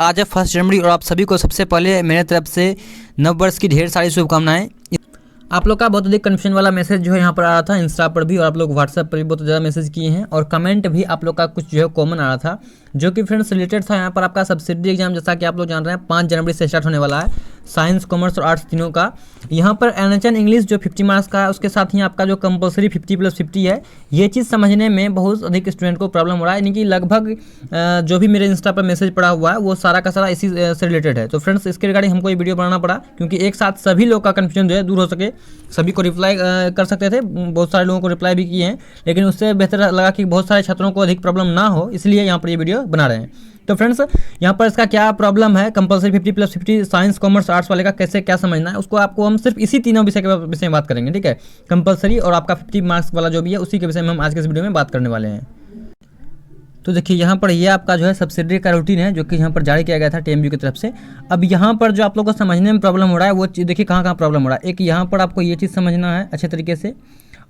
आज है 1 जनवरी और आप सभी को सबसे पहले मेरे तरफ से नववर्ष की ढेर सारी शुभकामनाएं। आप लोग का बहुत अधिक कन्फ्यूजन वाला मैसेज जो है यहाँ पर आ रहा था इंस्टा पर भी, और आप लोग व्हाट्सएप पर भी बहुत ज़्यादा मैसेज किए हैं, और कमेंट भी आप लोग का कुछ जो है कॉमन आ रहा था जो कि फ्रेंड्स रिलेटेड था यहाँ पर आपका सब्सिडी एग्जाम। जैसा कि आप लोग जान रहे हैं 5 जनवरी से स्टार्ट होने वाला है, साइंस कॉमर्स और आर्ट्स तीनों का। यहाँ पर NHN इंग्लिश जो 50 मार्क्स का है, उसके साथ ही आपका जो कंपलसरी 50+50 है, ये चीज़ समझने में बहुत अधिक स्टूडेंट को प्रॉब्लम हो रहा है। यानी कि लगभग जो भी मेरे इंस्टा पर मैसेज पड़ा हुआ है वो सारा का सारा इसी से रिलेटेड है। तो फ्रेंड्स इसके रिगार्डिंग हमको ये वीडियो बनाना पड़ा, क्योंकि एक साथ सभी लोग का कन्फ्यूजन जो है दूर हो सके, सभी को रिप्लाई कर सकते थे। बहुत सारे लोगों को रिप्लाई भी किए हैं, लेकिन उससे बेहतर लगा कि बहुत सारे छात्रों को अधिक प्रॉब्लम ना हो, इसलिए यहाँ पर ये वीडियो बना रहे हैं। तो फ्रेंड्स यहाँ पर इसका क्या प्रॉब्लम है, कंपलसरी 50+50 साइंस कॉमर्स आर्ट्स वाले का कैसे क्या समझना है, उसको आपको हम सिर्फ इसी तीनों विषय के विषय में बात करेंगे। ठीक है, कंपलसरी और आपका 50 मार्क्स वाला जो भी है उसी के विषय में हम आज के इस वीडियो में बात करने वाले हैं। तो देखिए यहाँ पर ये आपका जो है सब्सिडी का रूटीन है जो कि यहाँ पर जारी किया गया था TMU की तरफ से। अब यहाँ पर जो आप लोगों को समझने में प्रॉब्लम हो रहा है वो चीज़ देखिए कहाँ प्रॉब्लम हो रहा है। एक यहाँ पर आपको ये चीज़ समझना है अच्छे तरीके से,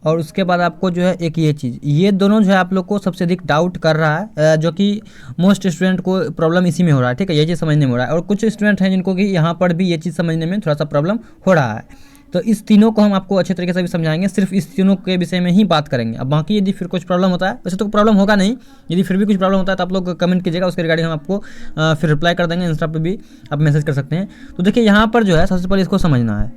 और उसके बाद आपको जो है एक ये चीज़, ये दोनों जो है आप लोग को सबसे अधिक डाउट कर रहा है, जो कि मोस्ट स्टूडेंट को प्रॉब्लम इसी में हो रहा है। ठीक है, ये चीज़ समझने में हो रहा है, और कुछ स्टूडेंट हैं जिनको कि यहाँ पर भी ये चीज़ समझने में थोड़ा सा प्रॉब्लम हो रहा है। तो इस तीनों को हम आपको अच्छे तरीके से भी समझाएंगे, सिर्फ इस तीनों के विषय में ही बात करेंगे। अब बाकी यदि फिर कुछ प्रॉब्लम होता है, वैसे तो प्रॉब्लम होगा नहीं, यदि फिर भी कुछ प्रॉब्लम होता है तो आप लोग कमेंट कीजिएगा, उसके रिगार्डिंग हम आपको फिर रिप्लाई कर देंगे। इंस्टा पे भी आप मैसेज कर सकते हैं। तो देखिए यहाँ पर जो है सबसे पहले इसको समझना है।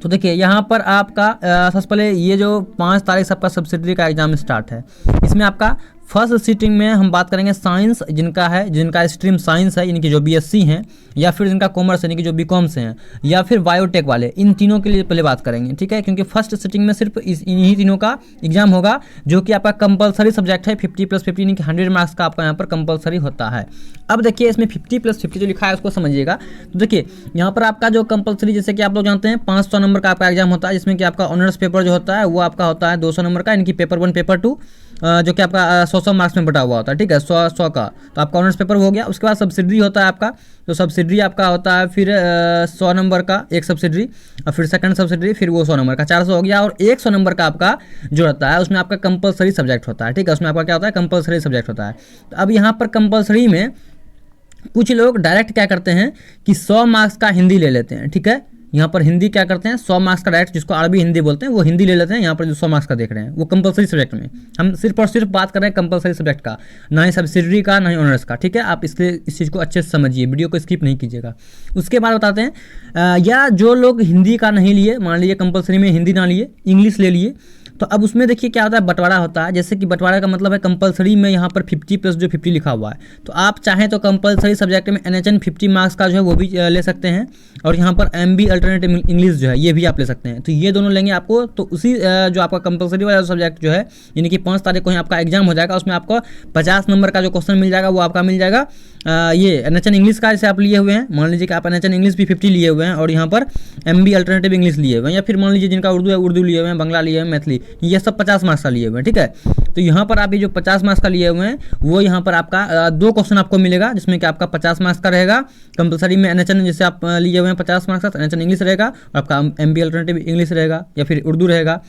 तो देखिए यहाँ पर आपका सबसे पहले ये जो 5 तारीख से आपका सब्सिडी का एग्जाम स्टार्ट है, इसमें आपका फर्स्ट सीटिंग में हम बात करेंगे साइंस जिनका स्ट्रीम साइंस है, यानी कि जो BSc हैं, या फिर जिनका कॉमर्स यानी कि जो BCom से हैं, या फिर बायोटेक वाले, इन तीनों के लिए पहले बात करेंगे। ठीक है, क्योंकि फर्स्ट सीटिंग में सिर्फ इन्हीं तीनों का एग्जाम होगा, जो कि आपका कंपलसरी सब्जेक्ट है। 50+50 यानी कि 100 मार्क्स का आपका यहाँ पर कंपलसरी होता है। अब देखिए इसमें 50+50 जो लिखा है उसको समझिएगा। तो देखिए यहाँ पर आपका जो कंपलसरी, जैसे कि आप लोग जानते हैं 500 नंबर का आपका एग्जाम होता है, जिसमें कि आपका ऑनर्स पेपर जो होता है वो आपका होता है 200 नंबर का, यानी कि पेपर 1 पेपर 2, जो कि आपका 100 मार्क्स में बटा हुआ होता है। ठीक है, 100 का तो आपका ऑनर्स पेपर हो गया। उसके बाद सब्सिडी होता है आपका, तो सब्सिडी आपका होता है फिर 100 नंबर का एक सब्सिडी, और फिर सेकंड सब्सिडी, फिर वो 100 नंबर का 400 हो गया, और 100 नंबर का आपका जो रहता है उसमें आपका कंपलसरी सब्जेक्ट होता है। ठीक है, उसमें आपका क्या होता है, कंपलसरी सब्जेक्ट होता है। तो अब यहाँ पर कंपलसरी में कुछ लोग डायरेक्ट क्या करते हैं कि 100 मार्क्स का हिंदी ले लेते हैं। ठीक है, यहाँ पर हिंदी क्या करते हैं, 100 मार्क्स का डायरेक्ट, जिसको अरबी हिंदी बोलते हैं, वो हिंदी ले लेते हैं। यहाँ पर जो 100 मार्क्स का देख रहे हैं वो कंपलसरी सब्जेक्ट में, हम सिर्फ और सिर्फ बात कर रहे हैं कंपलसरी सब्जेक्ट का, ना ही सब्सिडी का, ना ही ऑनर्स का। ठीक है, आप इसलिए इस चीज़ को अच्छे से समझिए, वीडियो को स्किप नहीं कीजिएगा। उसके बाद बताते हैं या जो लोग हिंदी का नहीं लिए, मान लीजिए कंपलसरी में हिंदी ना लिए, इंग्लिश ले लिए, तो अब उसमें देखिए क्या होता है, बंटवारा होता है। जैसे कि बंटवारा का मतलब है कंपलसरी में यहाँ पर 50+50 लिखा हुआ है, तो आप चाहें तो कंपलसरी सब्जेक्ट में NHN 50 मार्क्स का जो है वो भी ले सकते हैं, और यहाँ पर MB अल्टरनेटिव इंग्लिश जो है ये भी आप ले सकते हैं। तो ये दोनों लेंगे आपको, तो उसी जो आपका कंपलसरी वाला सब्जेक्ट जो है, यानी कि 5 तारीख को ही आपका एग्जाम हो जाएगा, उसमें आपको 50 नंबर का जो क्वेश्चन मिल जाएगा वो आपका मिल जाएगा ये NHN इंग्लिश का, जैसे आप लिए हुए हैं, मान लीजिए कि आप NHN इंग्लिश भी 50 लिए हुए हैं, और यहाँ पर MB अल्टरनेटिव इंग्लिश लिए हुए हैं, या फिर मान लीजिए जिनका उर्दू है उर्दू लिए हुए हैं, बंगला लिए हुए हैं, मैथिली, ये सब 50 मार्क्स का लिए हुए हैं। ठीक है, तो यहाँ पर आप ये जो 50 मार्क्स का लिए हुए हैं वो यहाँ पर आपका 2 क्वेश्चन आपको मिलेगा, जिसमें कि आपका 50 मार्क्स का रहेगा कंपलसरी में। NHN जैसे आप लिए हुए हैं 50 मार्क्स का, NHN इंग्लिश रहेगा, और आपका MB अल्टरनेटिव इंग्लिश रहेगा, या फिर उर्दू रहेगा।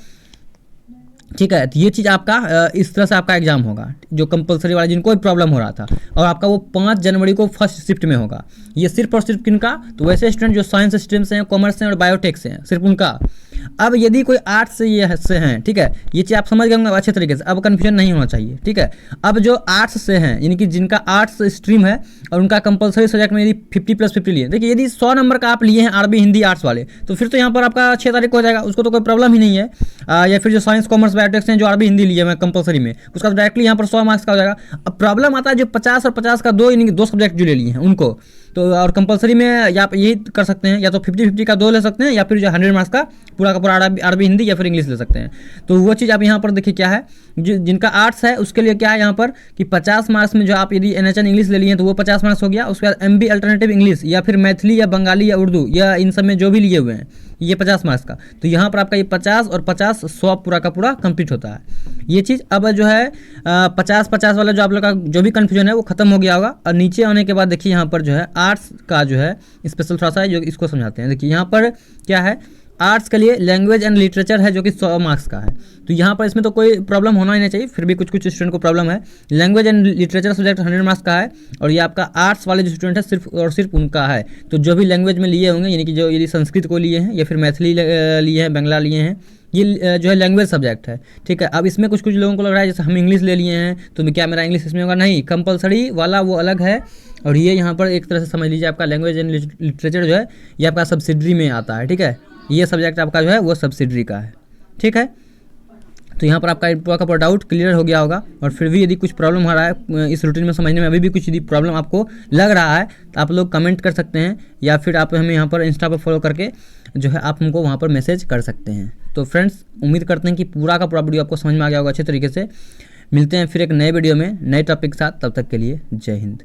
ठीक है, तो ये चीज़ आपका इस तरह से आपका एग्जाम होगा, जो कंपलसरी वाला जिनको प्रॉब्लम हो रहा था, और आपका वो 5 जनवरी को फर्स्ट शिफ्ट में होगा। ये सिर्फ और सिर्फ किनका, तो वैसे स्टूडेंट जो साइंस स्ट्रीम से हैं, कॉमर्स से हैं और बायोटेक से हैं, सिर्फ उनका। अब यदि कोई आर्ट्स से हैं, ठीक है, ये चीज़ आप समझ गए होंगे अच्छे तरीके से, अब कन्फ्यूजन नहीं होना चाहिए। ठीक है, अब जो आर्ट्स से हैं, यानी कि जिनका आर्ट्स स्ट्रीम है और उनका कंपलसरी सब्जेक्ट में यदि 50+50 लिए, देखिए यदि 100 नंबर का आप लिए हैं अरबी हिंदी आर्ट्स वाले, तो फिर तो यहाँ पर आपका 6 तारीख को हो जाएगा, उसको तो कोई प्रॉब्लम ही नहीं है। या फिर जो साइंस कॉमर्स बायोटेक्स हैं जो अरबी हिंदी लिए हैं कंपलसरी में, उसका तो डायरेक्टली यहाँ पर 100 मार्क्स का हो जाएगा। अब प्रॉब्लम आता है जो 50 और 50 का 2, यानी कि 2 सब्जेक्ट जो ले लिए हैं उनको, तो और कंपलसरी में या आप यही कर सकते हैं, या तो 50-50 का 2 ले सकते हैं, या फिर जो 100 मार्क्स का पूरा का पूरा अरबी हिंदी या फिर इंग्लिश ले सकते हैं। तो वो चीज़ आप यहाँ पर देखिए क्या है, जिनका आर्ट्स है उसके लिए क्या है यहाँ पर कि 50 मार्क्स में जो आप यदि NHN इंग्लिश ले लिए तो वो 50 मार्क्स हो गया। उसके बाद MB अल्टरनेटिव इंग्लिश, या फिर मैथिली या बंगाली या उर्दू, या इन सब में जो भी लिए हुए हैं, ये 50 मार्क्स का। तो यहाँ पर आपका ये 50 और 50 100 पूरा का पूरा कंप्लीट होता है ये चीज़। अब जो है 50-50 वाला जो आप लोग का जो भी कन्फ्यूजन है वो खत्म हो गया होगा। और नीचे आने के बाद देखिए यहाँ पर जो है आर्ट्स का जो है स्पेशल थोड़ा सा है, जो इसको समझाते हैं। देखिए यहाँ पर क्या है, आर्ट्स के लिए लैंग्वेज एंड लिटरेचर है जो कि 100 मार्क्स का है। तो यहाँ पर इसमें तो कोई प्रॉब्लम होना ही नहीं चाहिए, फिर भी कुछ कुछ स्टूडेंट को प्रॉब्लम है। Language and literature subject 100 marks का है और ये आपका आर्ट्स वाले जो स्टूडेंट है सिर्फ और सिर्फ उनका है। तो जो भी लैंग्वेज में लिए होंगे, यानी कि जो यदि संस्कृत को लिए हैं या फिर मैथिली लिए हैं, बंगला लिए हैं, ये जो है लैंग्वेज सब्जेक्ट है, ठीक है। अब इसमें कुछ कुछ लोगों को लग रहा है जैसे हम इंग्लिश ले लिए हैं तो क्या मेरा इंग्लिश इसमें होगा, नहीं, कंपलसरी वाला वो अलग है। और ये यहाँ पर एक तरह से समझ लीजिए आपका लैंग्वेज एंड लिटरेचर जो है ये आपका सब्सिडरी में आता है, ठीक है। ये सब्जेक्ट आपका जो है वो सब्सिडरी का है, ठीक है। तो यहाँ पर आपका डाउट क्लियर हो गया होगा। और फिर भी यदि कुछ प्रॉब्लम हो रहा है इस रूटीन में समझने में, अभी भी कुछ यदि प्रॉब्लम आपको लग रहा है तो आप लोग कमेंट कर सकते हैं या फिर आप हमें यहाँ पर इंस्टा पर फॉलो करके जो है आप हमको वहाँ पर मैसेज कर सकते हैं। तो फ्रेंड्स, उम्मीद करते हैं कि पूरा का पूरा वीडियो आपको समझ में आ गया होगा अच्छे तरीके से। मिलते हैं फिर एक नए वीडियो में नए टॉपिक के साथ, तब तक के लिए जय हिंद।